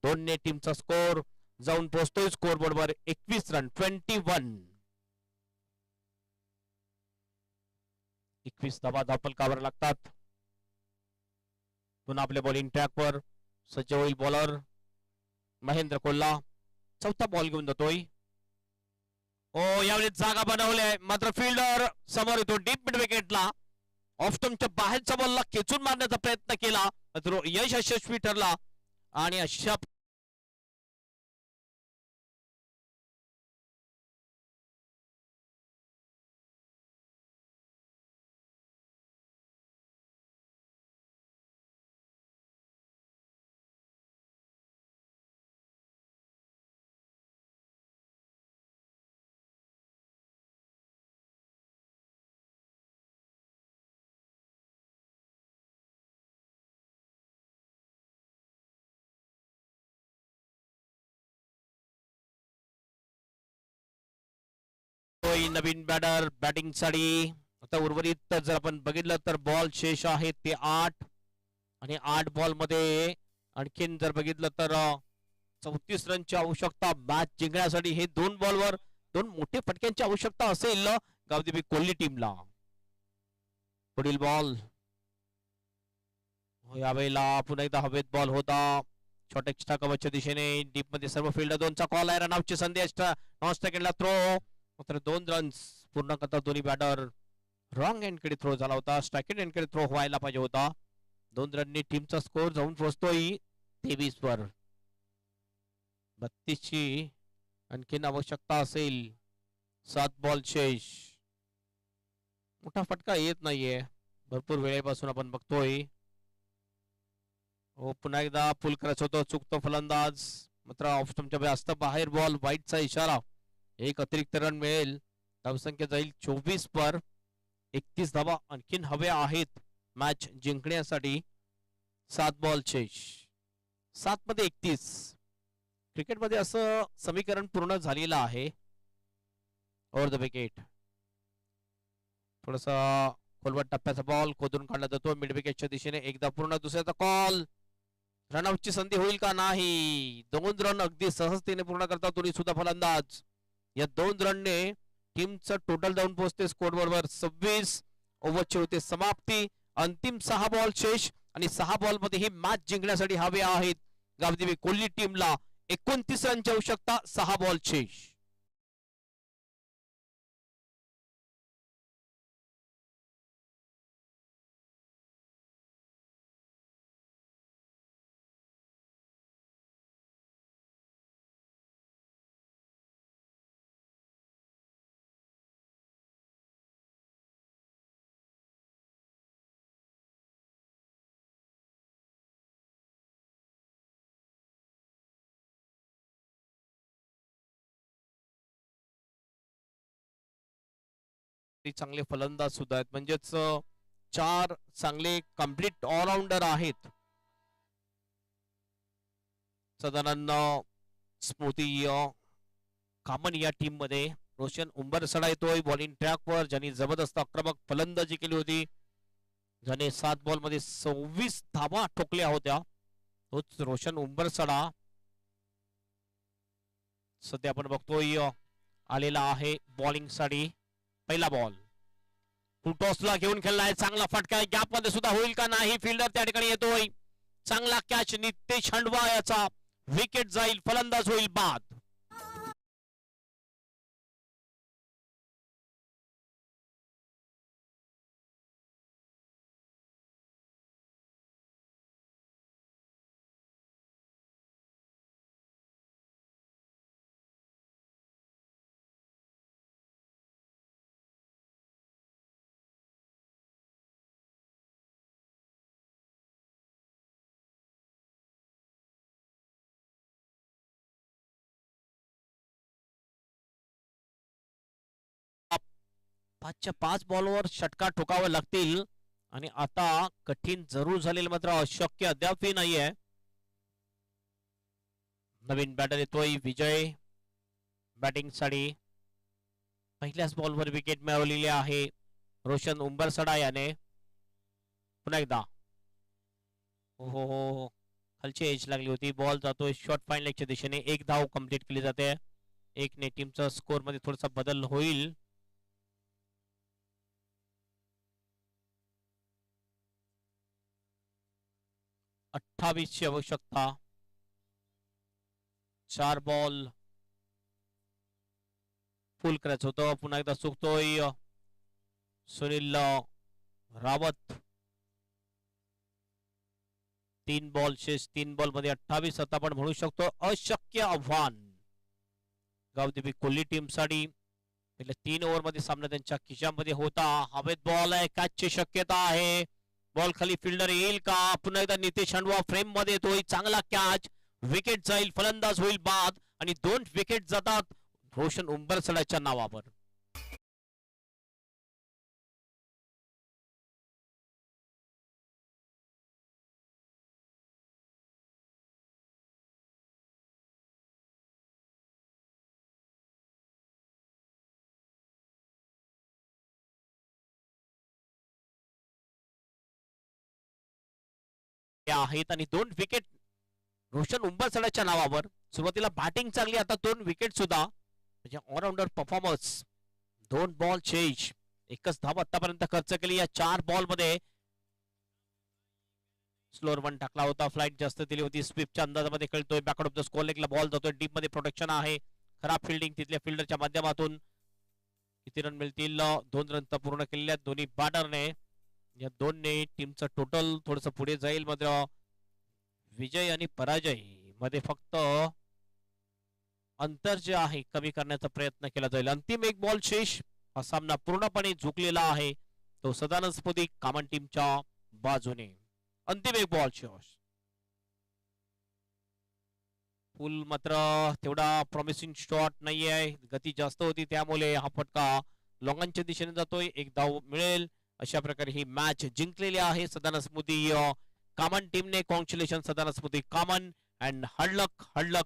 2 ने टीमचा स्कोर जाऊन पोहोचतोय स्कोर बोर्डवर 21 रन, 21 धावा धावफलकावर लागतात. पुन्हा आपल्या बॉलिंग ट्रॅकवर सज्ज होईल बॉलर महेंद्र कोल्हा. चौथा बॉल घेऊन जातोय. यावेळी जागा बनवले, मात्र फिल्डर समोर येतो डीप मिड विकेटला. ऑफ स्टंपच्या बाहेरच्या बॉलला खेचून मारण्याचा प्रयत्न केला, मात्र यश यशस्वी ठरला. आणि अशा नवीन बॅटर बॅटिंग साठी. आता उर्वरित जर आपण बघितलं तर बॉल शेष आहेत ते 8 आणि 8 बॉल मध्ये आणखीन जर बघितलं तर 34 रनची आवश्यकता मॅच जिंकण्यासाठी. हे 2 बॉलवर 2 मोठे फटक्यांची आवश्यकता असेल गावदेवी कोल्ही टीमला. पुढील बॉल यावेळेला पुन्हा एकदा हवेत बॉल होता, शॉर्ट एक्स्ट्रा कव्हरच्या दिशेने. डीप मध्ये सर्व फिल्डर 2चा कॉल आहे. रनआउटची संधी एक्स्ट्रा नॉन सेकंडला थ्रो, मात्र 2 रन्स पूर्ण करतात दोन्ही बॅटर. रॉंग एंडकडे थ्रो झाला होता, स्ट्राईक एंडकडे थ्रो व्हायला पाहिजे होता. 2 रननी टीमचा स्कोर जाऊन पोहोचतोय 23 वर. 32 ची आणखीन आवश्यकता असेल. 7 बॉल शेष. मोठा फटका येत नाहीये भरपूर वेळेपासून आपण बघतोय. पुन्हा एकदा पुल करायचं होतं, चुकतो फलंदाज, मात्र ऑफ स्टंपच्या जास्त बाहेर बॉल. वाईटचा इशारा, 1 अतिरिक्त रन मिळेल धावसंख्या जाईल 24 पर. 31 धावा आणखीन हव्या आहेत मॅच जिंकण्यासाठी. 7 बॉल शेष. 7 मध्ये 31. क्रिकेटमध्ये असं समीकरण पूर्ण झालेलं आहे. Over the wicket. थोडासा खोलवट टप्प्याचा बॉल खोदून काढला जातो मिड विकेटच्या दिशेने. एकदा पूर्ण. दुसऱ्याचा कॉल. रनआउटची संधी होईल का? नाही. 2 रन अगदी सहजतेने पूर्ण करतात दोन्ही सुद्धा फलंदाज. या 2 रनने टीमचं टोटल जाऊन पोहोचते स्कोर बरोबर 26. ओव्हरची होते समाप्ती. अंतिम 6 बॉल शेष आणि 6 बॉल मध्ये ही मॅच जिंकण्यासाठी हवे आहेत गावदेवी कोहली टीमला 29 रनची आवश्यकता. 6 बॉल शेष. चांगले फलंदाज सुद्धा आहेत म्हणजेच 4 चांगले कम्प्लीट ऑलराऊंडर आहेत. साधारण स्मृती कामन या टीम मध्ये. रोशन उंबरसडा येतोय बॉलिंग ट्रॅकवर ज्यांनी जबरदस्त आक्रमक फलंदाजी केली होती. ज्याने 7 बॉल मध्ये 26 धावा ठोकल्या होत्या. तोच रोशन उंबरसडा सध्या आपण बघतोय आलेला आहे बॉलिंग साठी. पहिला बॉल फुल टॉसला घेऊन खेळलाय. चांगला फटका आहे. गॅप मध्ये सुद्धा होईल का? नाही. फिल्डर त्या ठिकाणी येतोय. चांगला कॅच. नितेश हंडवा याचा विकेट जाईल. फलंदाज होईल बाद. पाचच्या 5 बॉलवर षटकार ठोकावे लागतील आणि आता कठीण जरूर झालेलं मात्र अशक्य अद्यापही नाहीये. नवीन बॅटर येतोय विजय बॅटिंग साठी. पहिल्याच बॉलवर विकेट मिळवलेली आहे रोशन उंबरसडा याने. पुन्हा एकदा हो खालची एज लागली होती. बॉल जातोय शॉर्ट फाईन लेगच्या दिशेने. 1 धाव कंप्लीट केली जाते. 1 ने टीमचा स्कोर मध्ये थोडासा बदल होईल. 28 ची आवश्यकता. 4 बॉल फुल करायचं होतं. पुन्हा एकदा चुकतोय सुनील रावत. 3 बॉल शेष. 3 बॉल मध्ये 28. आता आपण म्हणू शकतो अशक्य आव्हान गावदेवी कोहली टीम साठी. पहिल्या 3 ओव्हर मध्ये सामना त्यांच्या खिशामध्ये होता. हवेत बॉल आहे. कॅचची शक्यता आहे. बॉल खाली फिल्डर येईल का? पुन्हा एकदा नितेश हंडवा फ्रेम मध्ये येतोय. चांगला कॅच. विकेट जाईल. फलंदाज होईल बाद आणि 2 विकेट जातात रोशन उंबरसड्याच्या नावावर. आहेत आणि 2 विकेट रोशन उंबरसड्याच्या नावावर. सुरुवातीला बॅटिंग चांगली. आता 2 विकेट सुद्धा म्हणजे ऑलराऊंडर परफॉर्मन्स. 2 बॉल शेष. 1च धाव आतापर्यंत खर्च केली या 4 बॉल मध्ये. स्लोअर 1 टाकला होता. फ्लाइट जास्त दिली होती. स्वीपच्या अंदाजामध्ये खेळतोय. बॅकआउट ऑफ द स्कोर लेगला बॉल जातोय. डीप मध्ये प्रोटेक्शन आहे. खराब फिल्डिंग तिथल्या फिल्डरच्या माध्यमातून. किती रन मिळतील? 2 रन तर पूर्ण केलेल्या दोन्ही बॅटरने. या 2 ने टीमचं टोटल थोडस पुढे जाईल. मात्र विजय आणि पराजय मध्ये फक्त अंतर जे आहे कमी करण्याचा प्रयत्न केला जाईल. अंतिम 1 बॉल शेष. हा सामना पूर्णपणे झुकलेला आहे. तो सदानस्पदी कामन टीमच्या बाजूने. अंतिम 1 बॉल शेष. फुल मात्र तेवढा प्रॉमिसिंग शॉट नाहीये. गती जास्त होती त्यामुळे हा फटका लॉंगांच्या दिशेने जातोय, एक धाव मिळेल अशा प्रकारे ही मॅच जिंकलेली आहे सदाना स्मृती कामन टीमने. कॉंग्रॅच्युलेशन सदाना स्मृती कामन अँड हडलक हडलक.